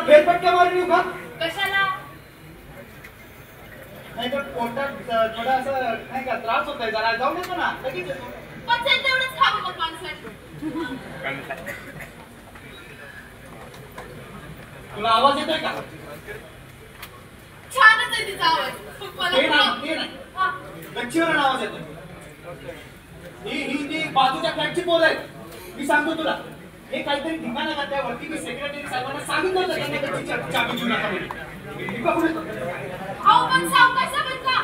फेरफटका मारून येऊ का? कशाला? नाही तर पोटात थोडा असं नाही का त्रास होतोय जरा जाऊन येतो ना लगेच येतो. पचेल तेवढंच खावं मग माणसाने. तुला आवाज येतोय का? छानच आहे तिचा आवाज. ते नाही गच्चीवरून आवाज येतोय. ही ती बाजूच्या फ्लॅटची पोर आहे. मी सांगतो तुला हे काहीतरी ठिकाणा का त्यावरती मी सेक्रेटरी साहेबांना सांगितलं होतं त्यांना गच्चीची चाबी देऊ नका म्हणून. मी बघून येतो. अहो पण सावकाश बघा.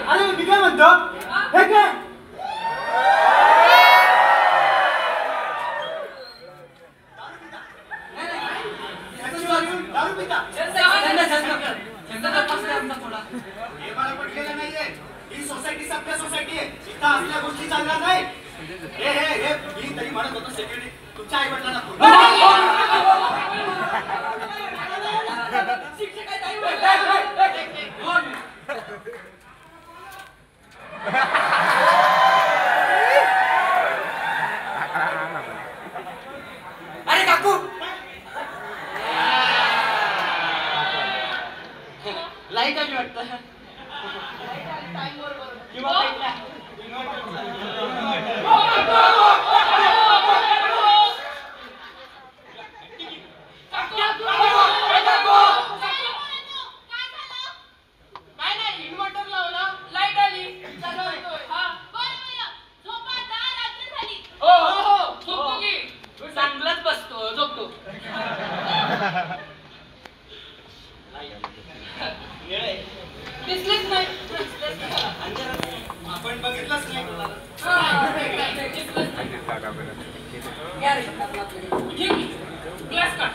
अरे मी काय म्हणतो हे काय दारू पिता हे मला पटलेलं नाहीये. ही सोसायटी सभ्य सोसायटी आहे. इथं असल्या गोष्टी चालणार नाही. हे मी तरी म्हणत होतो सेक्रेटरी तुमच्या आई वडिलांना अरे काकू लाईट आली वाटतं दिसलेच नाही. आपण बघितलंच नाही. ग्लास काढ.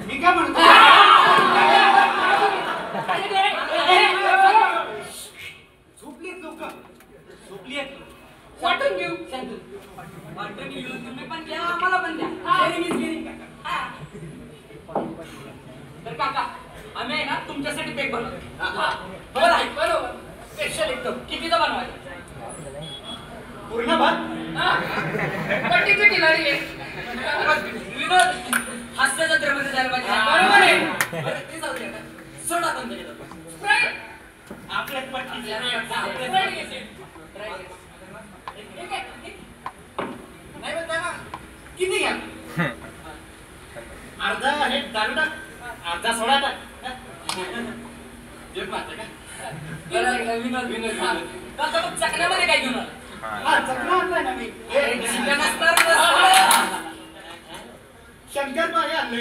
मी काय म्हणतो झोपली लोक झोपली वाटून घेऊ वाटून घेऊ तुम्ही पण घ्या आम्हाला पण द्या. तर काका आम्ही आहे ना तुमच्यासाठी पेक बनवतो. बरोबर स्पेशल एकदम. कितीचा बनवायचा? पूर्ण भात पट्टीची खिलाडी आहे. विनोद हास्य जत्रेमध्ये जायला पाहिजे. बरोबर आहे. बरं, ते जाऊ द्या. सोडा पण दिले आपल्यात पट्टी नाही म्हणता ना किती घ्या? अर्धा हे दारू टाक अर्धा सोडा टाक. जेवण मारतं का? विनोद काका मग चकण्यामध्ये काय घेऊन आला? हा चकना आणलाय ना मी. चिकन असणार शंकर पाणी आणले.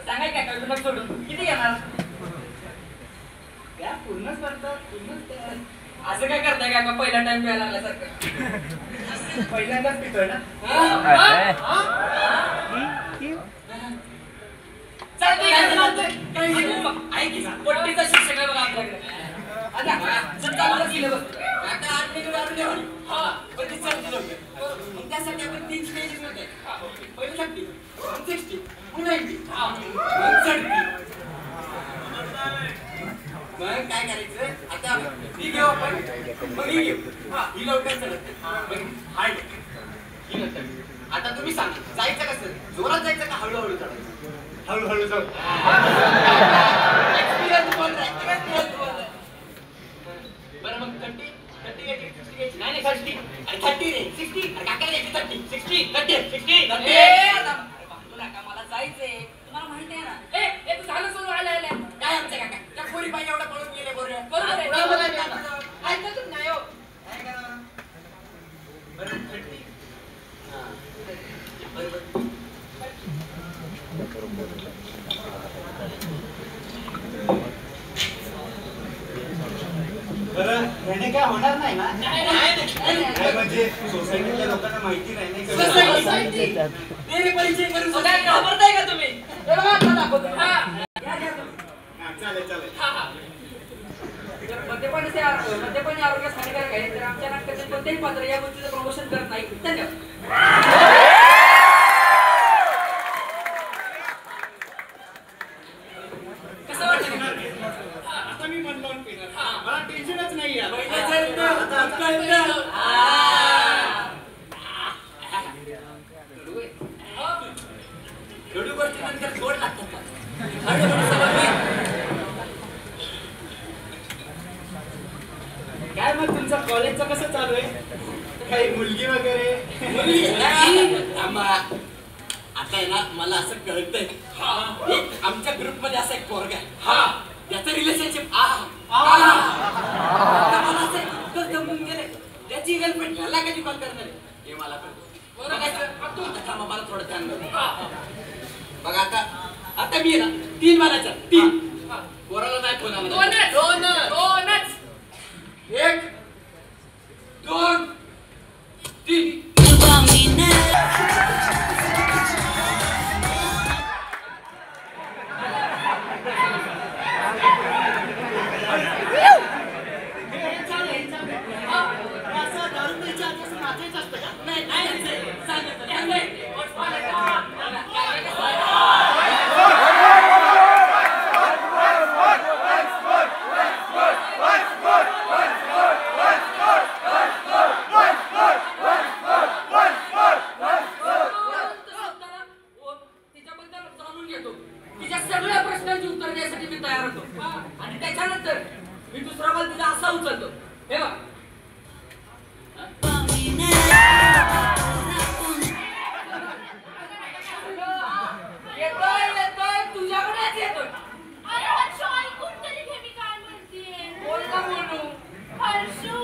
सांगाय काय तुला सोडून किती घेणार? त्या पूर्णच करतात पूर्णच. असं काय करताय का पहिला टाइम प्यायला लागल्यासारखं? पहिल्यांदाच पितोय ना. पट्टीचा शिक्षक आहे बघा आपल्याकडे. केलं बघ आता 8 मिनिट वाढून देऊ. हा पण ते चालते लोक. त्यासाठी आपण 3 स्टेजेस मध्ये पहिलं 30 मग 60 मग 90 मग 70. मग काय करायचं आता ही घेऊ आपण मग ही घेऊ. ही लवकर चढत हार्ड ही नंतर. आता तुम्ही सांगा जायचं कसं? जोरात जायचं का हळूहळू चढायचं? हळूहळू जाऊ. एक्सपिरियन्स बोल रहा है. बरं मग 30 घ्यायची घ्यायची नाही 30 अरे 30 रे 60 अरे काका द्यायची 30 60 30 नका मला जायचंय तुम्हाला माहिती आहे ना ए तू झालं सोडून आल्या काय आमच्या काका त्या पोरी पाहिजे एवढा पळून गेले बरोबर बरोबर आहे. ऐकतच नाही हो काय करणार बरं 30 हां बरोबर बरं याने काय होणार नाही ना नाही काय म्हणजे सोसायटीतल्या लोकांना माहिती नाही नाही का? सोसायटी तेरे परिचय करून काय घाबरताय का तुम्ही हे बघा आता दाखवतो हा. घ्या तुम्ही. हा, चालेल चालेल जर मद्यपानी आरोग्यास हानिकारक आहे तर आमच्या नाटकातील कोणत्याही पात्र या गोष्टीचं प्रमोशन करत नाही धन्यवाद कसं वाटतं आता मी मन लावून पिणार मला टेन्शनच नाही आहे. कडू गोष्टी नंतर गोड लागतात का? हळूहळू सवय होईल. काय मग तुमचं कॉलेजचं कसं चालू आहे काही मुलगी वगैरे थांबा. आता आहे ना मला असं कळतंय एक आमच्या ग्रुप मध्ये असा एक पोरगा आहे त्याचं रिलेशनशिप मला असं इतकं जमून गेलंय त्याची गर्लफ्रेंड ह्याला कधी कॉल करणार आहे? हे मला कळतं. आता थांबा मला थोडं ध्यान देऊ. बघा आता मी आहे ना 3 मानायचा 3 पोराला नाही फोन आला दोनच 1 2 3 असं दारू प्यायच्या आधी असं नाचायचं असतं का? तिच्याबद्दल जाणून घेतो तिच्या सगळ्या प्रश्नांची उत्तर द्यायसाठी मी तयार होतो आणि त्याच्यानंतर मी दुसरा बॉल तिचा असा उचलतो हे बघ येतोय तुझ्याकडेच येतोय अरे हर्षू ऐकून तरी घे मी काय म्हणतेय बोल का बोलू हर्षू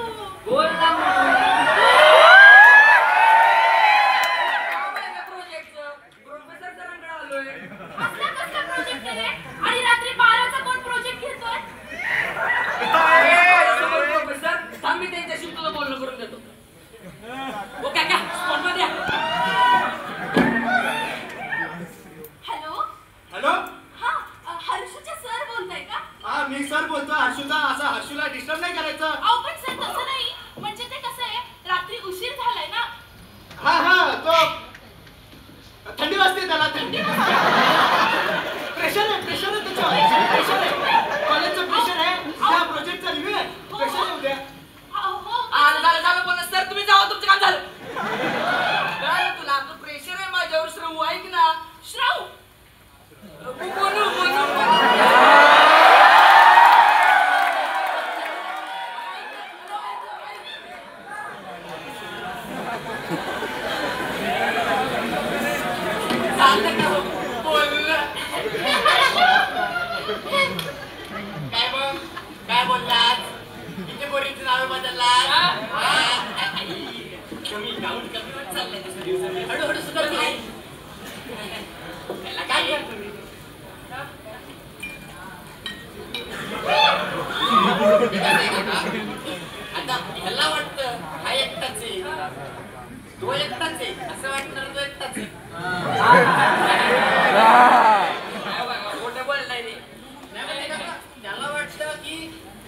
बोल का प्रोजेक्टचं प्रोफेसर सरांकडे आलोय असला कसला प्रोजेक्ट आहे रे? आणि रात्री 12चा कोण प्रोजेक्ट घेतोय प्रोफेसर थांब मी त्यांच्याशी तुला बोलणं करून देतो ओ काका स्पॉट मध्ये हॅलो हॅलो हा हर्षूचे सर बोलताय का हा मी सर बोलतो हर्षूला डिस्टर्ब नाही करायचं अहो पण सर तसं नाही म्हणजे ते कसं आहे रात्री उशीर झालाय ना हा तो थंडी वाजते त्याला थंडी प्रेशर आहे त्याच्यावर प्रेशर आहे कॉलेजचं प्रेशर आहे त्या प्रोजेक्टचा रिव्ह्यू आहे प्रेशर आहे उद्या झालं बोला सर तुम्ही जावा तुमचं काम झालं काय तुला आपलं प्रेशर आहे माझ्यावर श्रम ऐक ना श्राव बोलू काय बोललात किती पोरींची नावे बदललात कमी काउंट कमी होत चाललंय दुसऱ्या दिवसाने हळूहळू सुद्धा काय त्याला काय करतो मी आता ह्याला वाटतं हा एकटाच आहे तो एकटाच आहे असं वाटणार तो एकटाच आहे मोठं बोललाय रे त्याला वाटतं की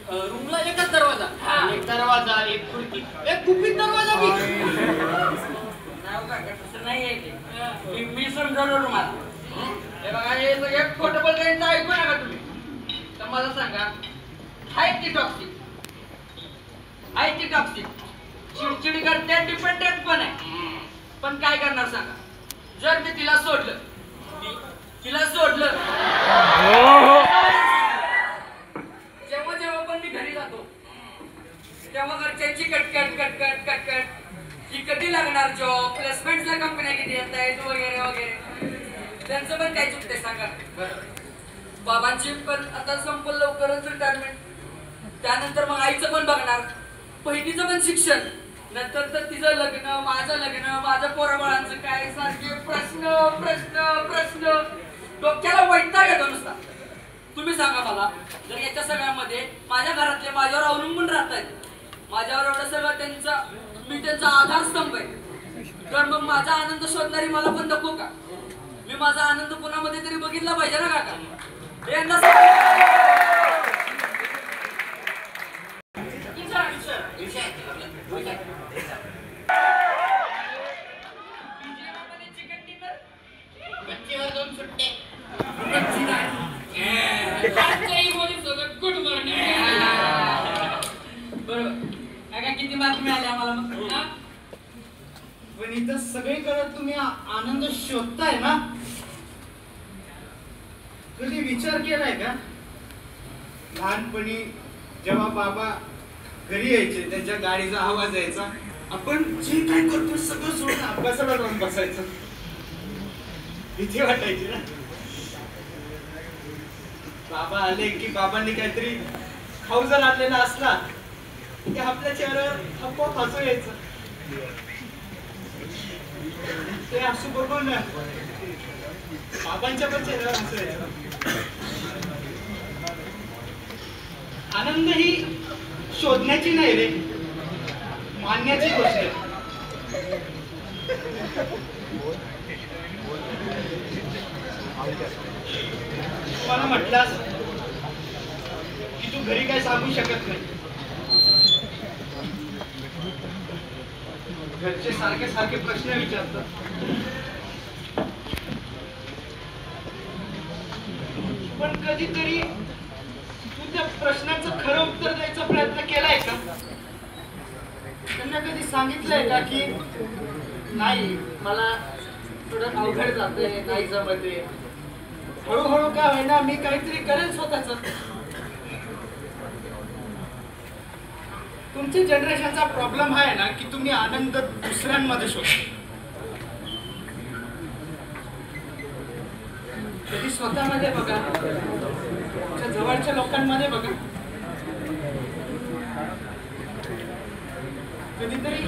रूमला एकच दरवाजा एक दरवाजा एक खिडकी एक गुपित दरवाजा की मी समजावलं तुम्हाला हे बघा हे एक खोटं बोलण्याचं ऐकू नका तुम्ही तर मला सांगा हाय ती टॉक्सिक चिडचिडी करते डिपेंडेंट पण आहे पण काय करणार सांगा जर मी तिला सोडलं जेव्हा पण मी घरी जातो तेव्हा घरच्यांची कटकट की कधी लागणार जॉब, प्लेसमेंटला कंपन्या किती येत आहेत वगैरे वगैरे. त्यांचं पण काय चुकते सांगा. बाबांची पण आता संपल लवकरच रिटायरमेंट. त्यानंतर मग आईचं पण बघणार, बहिणीचं पण शिक्षण, नंतर तर तिचं लग्न, माझं पोराबाळांचं काय, सारखे प्रश्न डोक्याला वैताग येतो नुसता. तुम्ही सांगा मला, जर याच्या सगळ्यामध्ये माझ्या घरातले माझ्यावर अवलंबून राहतात, माझ्यावर एवढं सगळं मी त्यांचा आधारस्तंभ आहे, तर मग माझा आनंद शोधणारी मला पण नको का? मी माझा आनंद कोणामध्ये तरी बघितला पाहिजे ना काका. यांना गुड मॉर्निंग. बरोबर काका, किती मार्क मिळाले आम्हाला मग? पण इथं सगळीकडे तुम्ही आनंद शोधताय ना, कधी विचार केलाय का? लहानपणी जेव्हा बाबा घरी यायचे, त्यांच्या गाडीचा आवाज यायचा, आपण जे काय करतो सगळं सोडून अभ्यासाला जाऊन बसायचं. भीती वाटायची ना. बाबा आले की बाबांनी काहीतरी खाऊ जर आणलेला असला की आपल्या चेहऱ्यावर आपोआप हसू यायचं. ते हसू बघून बाबांच्या पण चेहऱ्यावर हसू यायचं. आनंद ही शोधण्याची नाही रे, मानण्याची गोष्ट आहे. मला म्हटलास की तू घरी काय सांगू शकत नाही, घरचे सारखे सारखे प्रश्न विचारतात. पण कधीतरी तू त्या प्रश्नाचं खरं उत्तर द्यायचा प्रयत्न केलाय का? त्यांना कधी सांगितलंय का की नाही, मला थोडं अवघड जातंय, नाही जमते, हळूहळू काय होईना मी काहीतरी करेन स्वतःच. तुमच्या जनरेशनचा प्रॉब्लेम हा आहे ना की तुम्ही आनंद दुसऱ्यांमध्ये शोधता. कधी स्वतःमध्ये बघा, तुमच्या जवळच्या लोकांमध्ये बघा, कधीतरी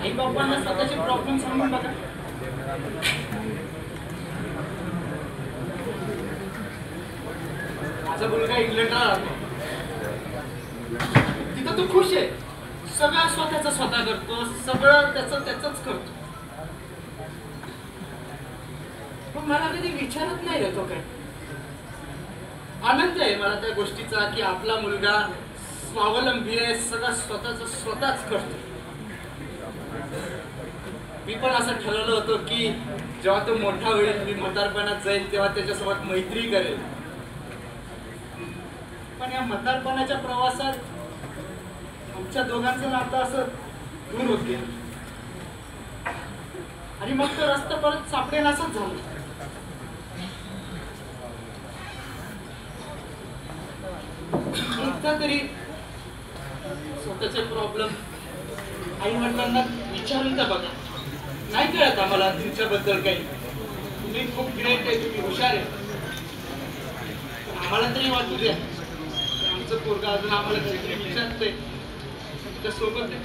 आई बाबांना स्वतःचे प्रॉब्लेम सांगून बघा. माझा मुलगा इंग्लंडला राहतो, तिथं तो खुश आहे, सगळं स्वतःच स्वतः करतो, सगळं त्याच करतो. पण मला कधी विचारत नाही रे तो काय. आनंद आहे मला त्या गोष्टीचा की आपला मुलगा स्वावलंबी आहे, सगळं स्वतःच करतो. मी पण असं ठरवलं होतं की जेव्हा तो मोठा होईल, मी म्हातारपणात जाईल, तेव्हा त्याच्यासोबत मैत्री करेल. पण या म्हातारपणाच्या प्रवासात आमच्या दोघांचं नातं असं दूर होत गेलं आणि मग तो रस्ता परत सापडेल असंच झालं. एकदा तरी स्वतःचे प्रॉब्लेम आई वडिलांना विचारून तर बघा. नाही कळत आम्हाला तुमच्याबद्दल काही, तुम्ही खूप ग्रेट आहे, तुम्ही हुशार आहे, आम्हाला तरी वाटू द्या आमचं पोरगा अजून आम्हाला काहीतरी विचारतंय, त्या सोबत आहे.